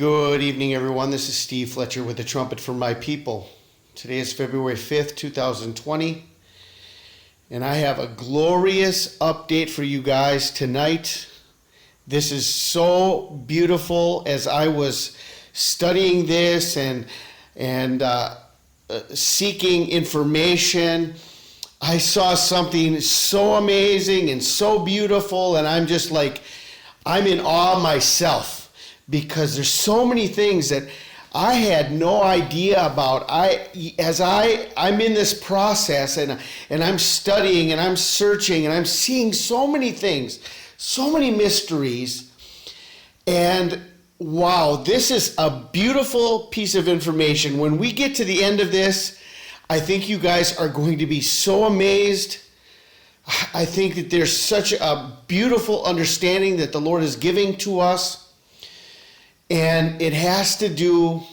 Good evening, everyone. This is Steve Fletcher with the Trumpet for My People. Today is February 5th, 2020, and I have a glorious update for you guys tonight. This is so beautiful. As I was studying this and seeking information, I saw something so amazing and so beautiful, and I'm just like, I'm in awe myself. Because there's so many things that I had no idea about. I'm in this process and I'm studying and I'm searching and I'm seeing so many things, so many mysteries. And wow, this is a beautiful piece of information. When we get to the end of this, I think you guys are going to be so amazed. I think that there's such a beautiful understanding that the Lord is giving to us. And it has to do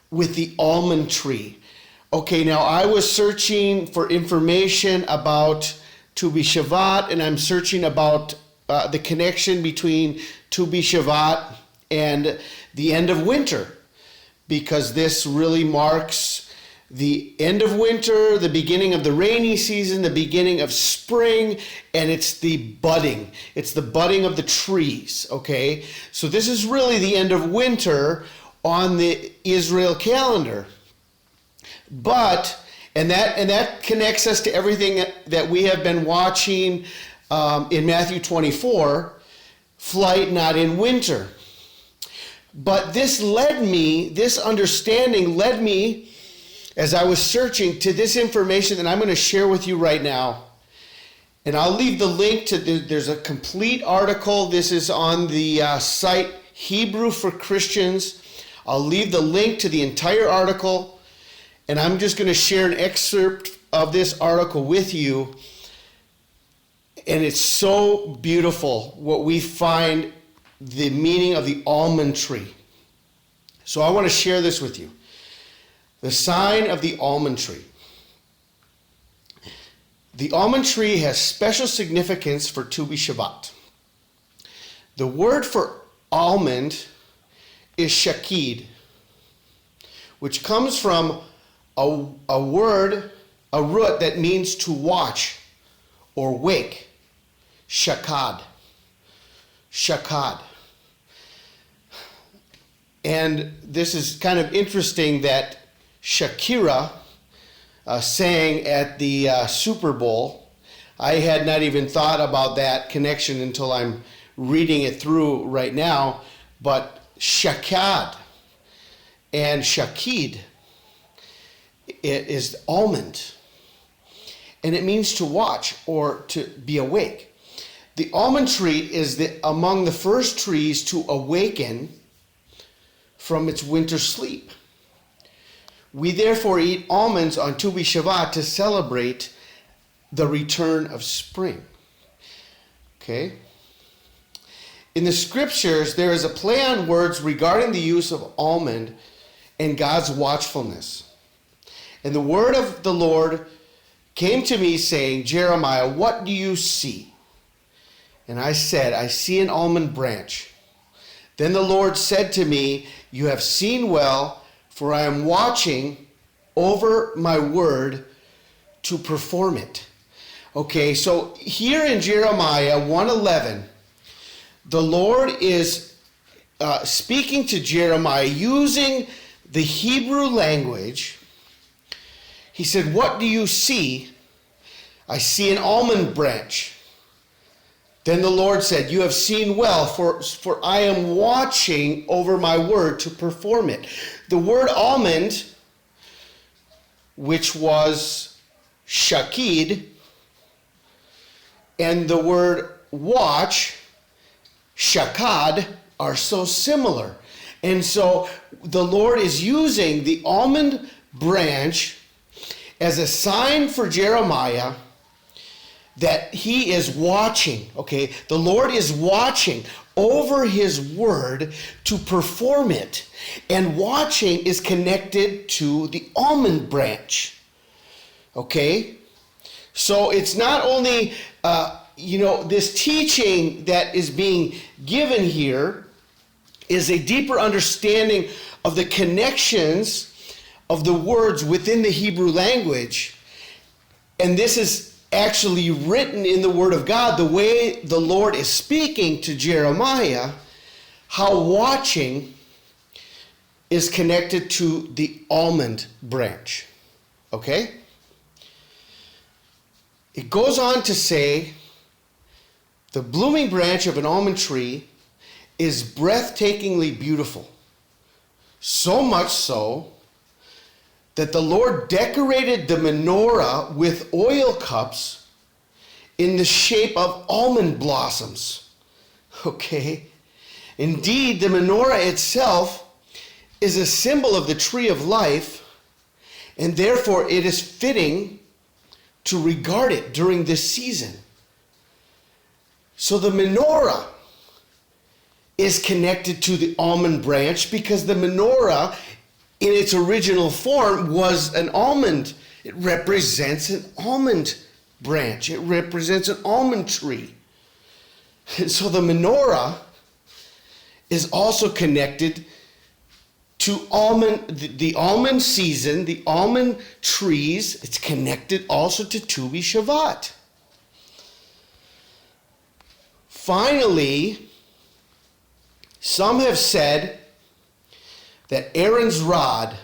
with the almond tree. Okay, now I was searching for information about BISHVAT, and I'm searching about the connection between BISHVAT and the end of winter, because this really marks the end of winter, the beginning of the rainy season, the beginning of spring, and it's the budding. It's the budding of the trees, okay? So this is really the end of winter on the Israel calendar. But, and that connects us to everything that we have been watching in Matthew 24, flight not in winter. But this understanding led me, as I was searching, to this information that I'm going to share with you right now. And I'll leave the link to, there's a complete article. This is on the site Hebrew for Christians. I'll leave the link to the entire article. And I'm just going to share an excerpt of this article with you. And it's so beautiful what we find the meaning of the almond tree. So I want to share this with you. The sign of the almond tree. The almond tree has special significance for BISHVAT. The word for almond is shakid, which comes from a root that means to watch or wake. Shakad. And this is kind of interesting that Shakira sang at the Super Bowl. I had not even thought about that connection until I'm reading it through right now. But shakad and shakid, it is almond. And it means to watch or to be awake. The almond tree is among the first trees to awaken from its winter sleep. We therefore eat almonds on BISHVAT to celebrate the return of spring. Okay? In the scriptures, there is a play on words regarding the use of almond and God's watchfulness. And the word of the Lord came to me saying, Jeremiah, what do you see? And I said, I see an almond branch. Then the Lord said to me, you have seen well, for I am watching over my word to perform it. Okay, so here in Jeremiah 1:11, the Lord is speaking to Jeremiah using the Hebrew language. He said, what do you see? I see an almond branch. Then the Lord said, you have seen well, for I am watching over my word to perform it. The word almond, which was shakid, and the word watch, shakad, are so similar. And so the Lord is using the almond branch as a sign for Jeremiah that he is watching, okay? The Lord is watching over his word to perform it. And watching is connected to the almond branch, okay? So it's not only, this teaching that is being given here is a deeper understanding of the connections of the words within the Hebrew language. And this is actually written in the Word of God, the way the Lord is speaking to Jeremiah, how watching is connected to the almond branch. Okay? It goes on to say, the blooming branch of an almond tree is breathtakingly beautiful. So much so that the Lord decorated the menorah with oil cups in the shape of almond blossoms. Okay? Indeed, the menorah itself is a symbol of the tree of life, and therefore it is fitting to regard it during this season. So the menorah is connected to the almond branch because the menorah in its original form was an almond. It represents an almond branch. It represents an almond tree. And so the menorah is also connected to the almond season, the almond trees. It's connected also to Tu BISHVAT. Finally, some have said that Aaron's rod,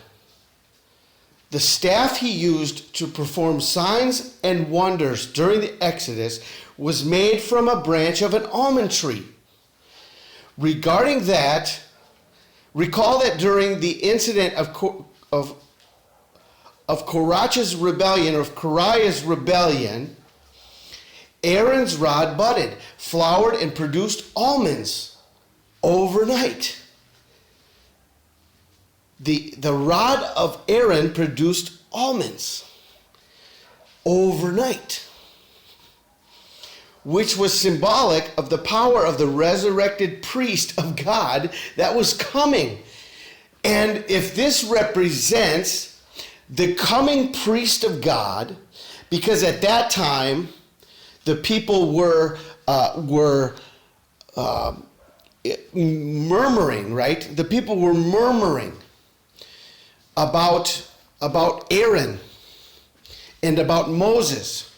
the staff he used to perform signs and wonders during the Exodus, was made from a branch of an almond tree. Regarding that, recall that during the incident of Korach's rebellion, or of Koriah's rebellion, Aaron's rod budded, flowered, and produced almonds overnight. The rod of Aaron produced almonds overnight, which was symbolic of the power of the resurrected priest of God that was coming. And if this represents the coming priest of God, because at that time the people were murmuring, right? The people were murmuring about Aaron and about Moses.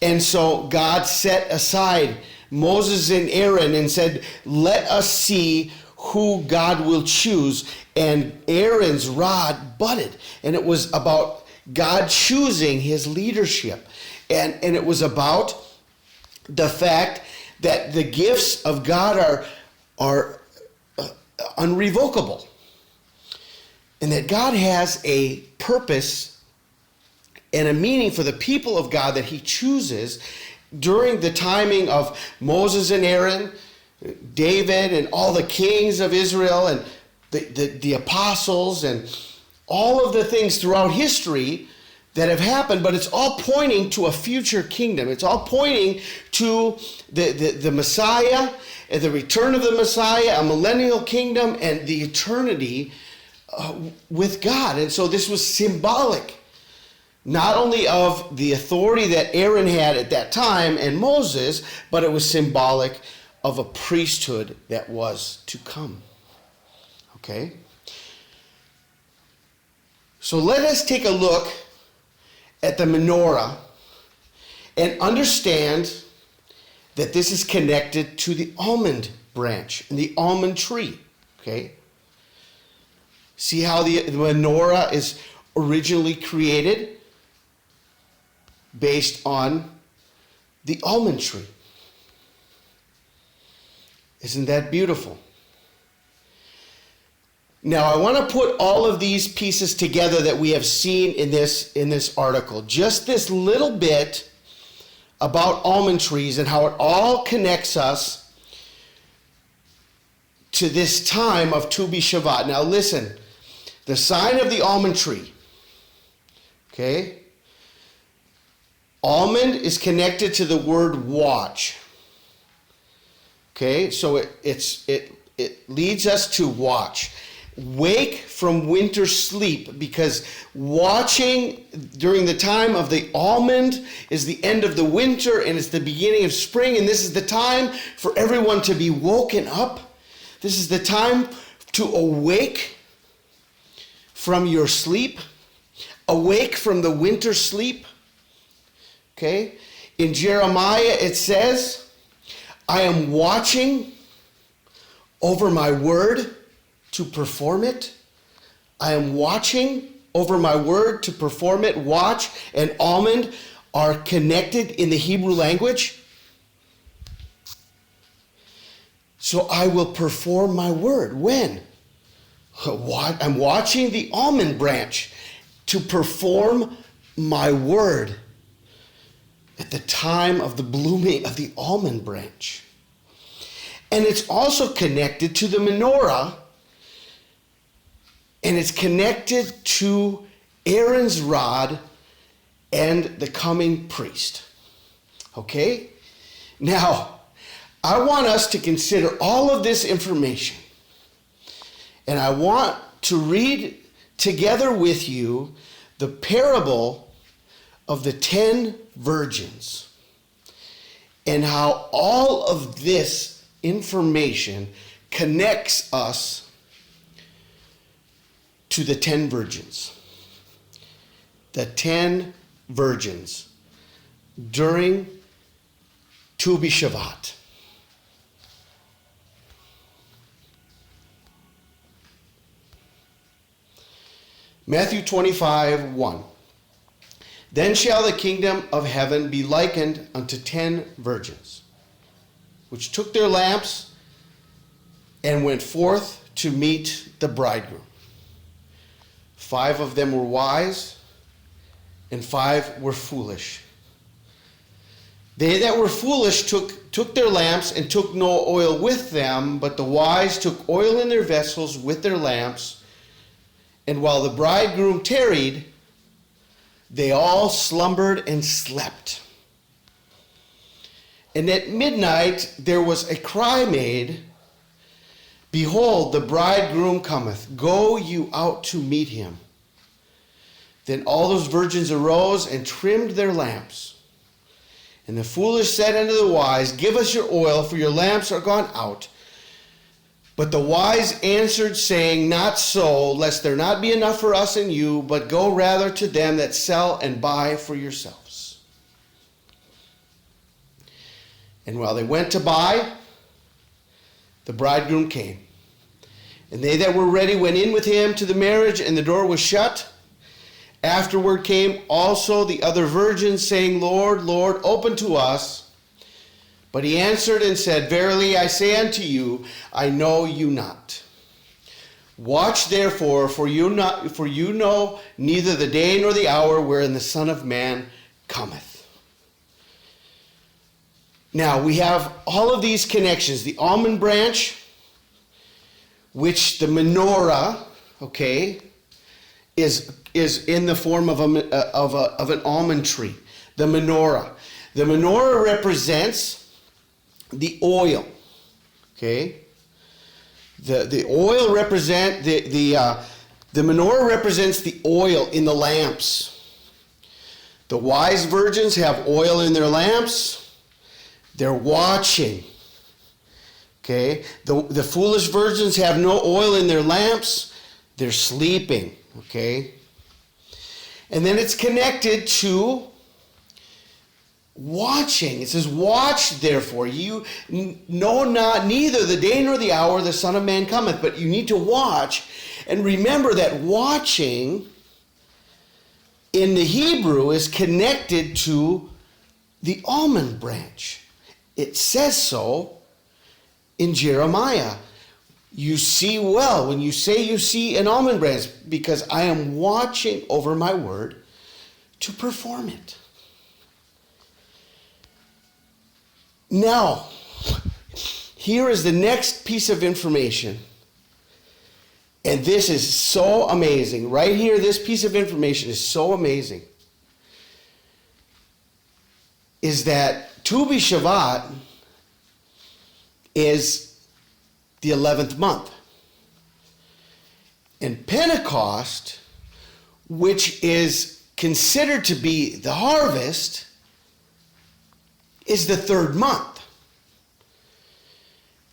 And so God set aside Moses and Aaron and said, let us see who God will choose. And Aaron's rod budded. And it was about God choosing his leadership. And it was about the fact that the gifts of God are unrevocable. And that God has a purpose and a meaning for the people of God that he chooses during the timing of Moses and Aaron, David and all the kings of Israel and the apostles and all of the things throughout history that have happened, but it's all pointing to a future kingdom. It's all pointing to the Messiah and the return of the Messiah, a millennial kingdom, and the eternity with God. And so this was symbolic, not only of the authority that Aaron had at that time and Moses, but it was symbolic of a priesthood that was to come. Okay? So let us take a look at the menorah and understand that this is connected to the almond branch and the almond tree. Okay? See how the menorah is originally created based on the almond tree. Isn't that beautiful? Now, I want to put all of these pieces together that we have seen in this article. Just this little bit about almond trees and how it all connects us to this time of Tu BISHVAT. Now, listen. The sign of the almond tree. Okay? Almond is connected to the word watch. Okay? So it leads us to watch. Wake from winter sleep, because watching during the time of the almond is the end of the winter and it's the beginning of spring, and this is the time for everyone to be woken up. This is the time to awake from your sleep. Awake from the winter sleep. Okay? In Jeremiah it says, I am watching over my word to perform it. I am watching over my word to perform it. Watch and almond are connected in the Hebrew language. So I will perform my word. When? I'm watching the almond branch to perform my word at the time of the blooming of the almond branch. And it's also connected to the menorah, and it's connected to Aaron's rod and the coming priest. Okay? Now, I want us to consider all of this information, and I want to read together with you the parable of the 10 virgins and how all of this information connects us to the 10 virgins. The 10 virgins during BISHVAT. Matthew 25:1. Then shall the kingdom of heaven be likened unto 10 virgins, which took their lamps and went forth to meet the bridegroom. 5 of them were wise, and 5 were foolish. They that were foolish took their lamps and took no oil with them, but the wise took oil in their vessels with their lamps. And while the bridegroom tarried, they all slumbered and slept. And at midnight there was a cry made, Behold, the bridegroom cometh. Go you out to meet him. Then all those virgins arose and trimmed their lamps. And the foolish said unto the wise, Give us your oil, for your lamps are gone out. But the wise answered, saying, Not so, lest there not be enough for us and you, but go rather to them that sell and buy for yourselves. And while they went to buy, the bridegroom came. And they that were ready went in with him to the marriage, and the door was shut. Afterward came also the other virgins, saying, Lord, Lord, open to us. But he answered and said, Verily I say unto you, I know you not. Watch therefore, for you know neither the day nor the hour wherein the Son of Man cometh. Now we have all of these connections. The almond branch, which the menorah, okay, is in the form of an almond tree. The menorah. The menorah represents the oil, okay. The oil represent the menorah represents the oil in the lamps. The wise virgins have oil in their lamps. They're watching. Okay. The foolish virgins have no oil in their lamps. They're sleeping. Okay. And then it's connected to watching. It says, watch therefore. You know not neither the day nor the hour the Son of Man cometh. But you need to watch. And remember that watching in the Hebrew is connected to the almond branch. It says so in Jeremiah. You see well when you say you see an almond branch, because I am watching over my word to perform it. Now, here is the next piece of information. And this is so amazing. Right here, this piece of information is so amazing. Is that BISHVAT is the 11th month. And Pentecost, which is considered to be the harvest, is the 3rd month.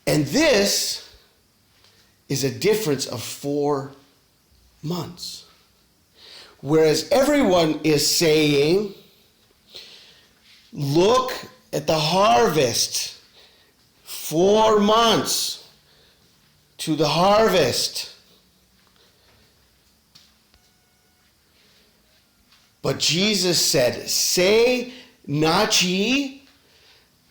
And this is a difference of 4 months. Whereas everyone is saying, look at the harvest. 4 months to the harvest. But Jesus said, say not ye,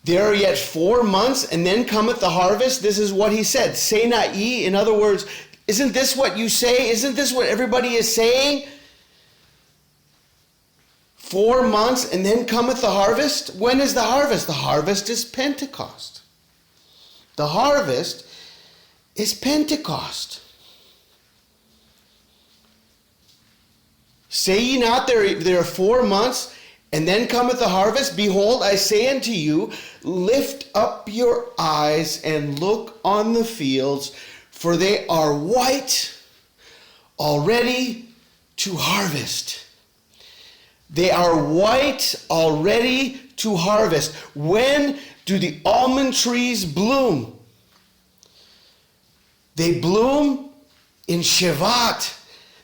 there are yet 4 months, and then cometh the harvest. This is what he said. Say not ye. In other words, isn't this what you say? Isn't this what everybody is saying? 4 months, and then cometh the harvest. When is the harvest? The harvest is Pentecost. The harvest is Pentecost. Say ye not, there are 4 months, and then cometh the harvest? Behold, I say unto you, lift up your eyes and look on the fields, for they are white, already to harvest. They are white, already to harvest. When do the almond trees bloom? They bloom in BISHVAT.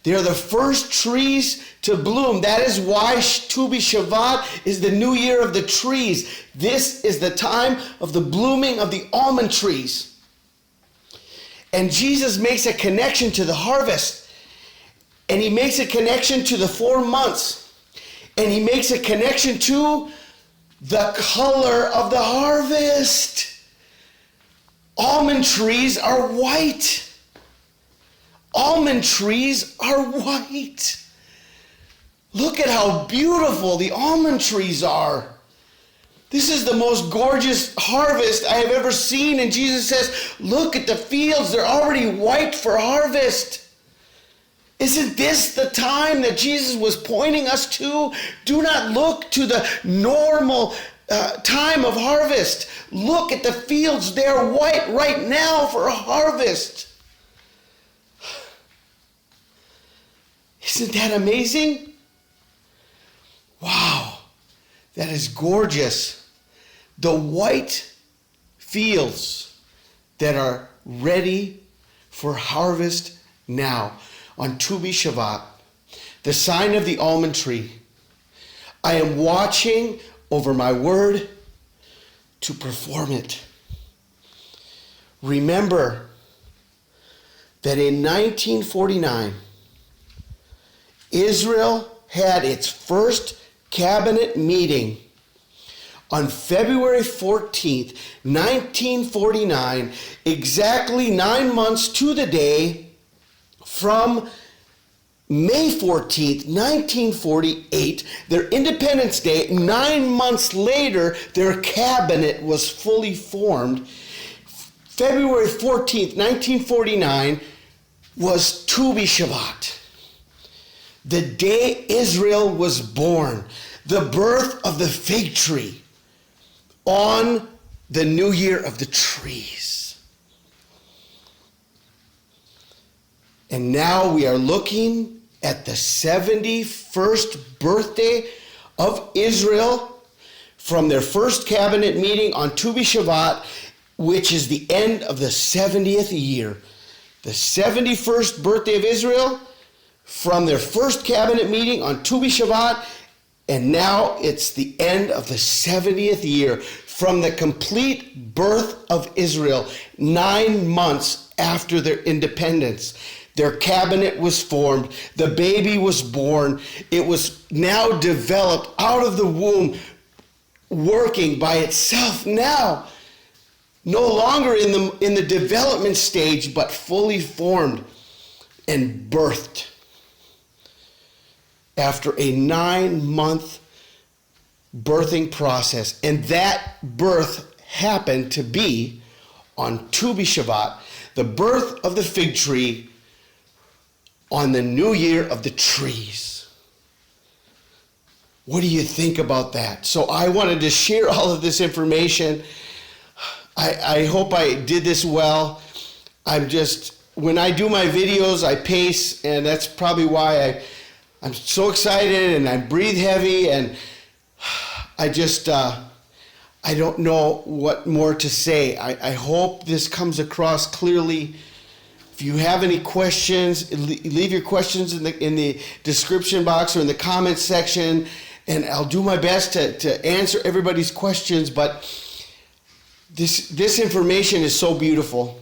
They are the first trees to bloom. That is why BISHVAT is the new year of the trees. This is the time of the blooming of the almond trees. And Jesus makes a connection to the harvest. And he makes a connection to the 4 months. And he makes a connection to the color of the harvest. Almond trees are white. Almond trees are white. Look at how beautiful the almond trees are. This is the most gorgeous harvest I have ever seen. And Jesus says, look at the fields. They're already white for harvest. Isn't this the time that Jesus was pointing us to? Do not look to the normal time of harvest. Look at the fields. They are white right now for harvest. Isn't that amazing? Wow, that is gorgeous. The white fields that are ready for harvest now on BISHVAT, the sign of the almond tree. I am watching over my word to perform it. Remember that in 1949, Israel had its first cabinet meeting on February 14th, 1949, exactly 9 months to the day from May 14th, 1948, their Independence Day. 9 months later, their cabinet was fully formed. February 14th, 1949 was BISHVAT. The day Israel was born, the birth of the fig tree on the new year of the trees. And now we are looking at the 71st birthday of Israel from their first cabinet meeting on BISHVAT, which is the end of the 70th year. The 71st birthday of Israel from their first cabinet meeting on BISHVAT, and now it's the end of the 70th year from the complete birth of Israel, 9 months after their independence. Their cabinet was formed, the baby was born, it was now developed out of the womb, working by itself now, no longer in the development stage, but fully formed and birthed. After a 9-month birthing process. And that birth happened to be on BISHVAT, the birth of the fig tree on the new year of the trees. What do you think about that? So I wanted to share all of this information. I hope I did this well. When I do my videos, I pace, and that's probably why I'm so excited and I breathe heavy, and I don't know what more to say. I hope this comes across clearly If you have any questions, leave your questions in the description box or in the comments section, and I'll do my best to answer everybody's questions. But this information is so beautiful.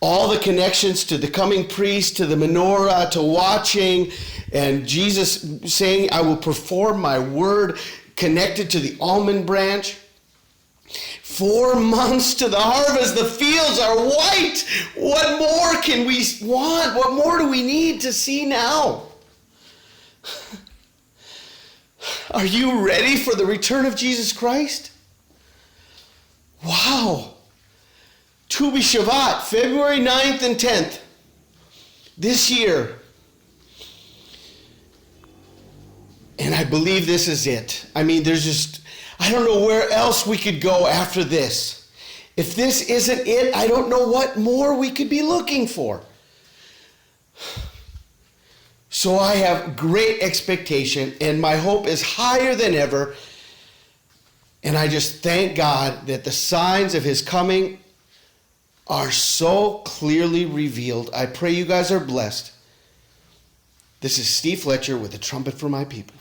All the connections to the coming priest, to the menorah, to watching, and Jesus saying, I will perform my word, connected to the almond branch. 4 months to the harvest, the fields are white. What more can we want? What more do we need to see now? Are you ready for the return of Jesus Christ? Wow. To BISHVAT, February 9th and 10th, this year. And I believe this is it. I mean, I don't know where else we could go after this. If this isn't it, I don't know what more we could be looking for. So I have great expectation, and my hope is higher than ever. And I just thank God that the signs of his coming are so clearly revealed. I pray you guys are blessed. This is Steve Fletcher with a trumpet for my people.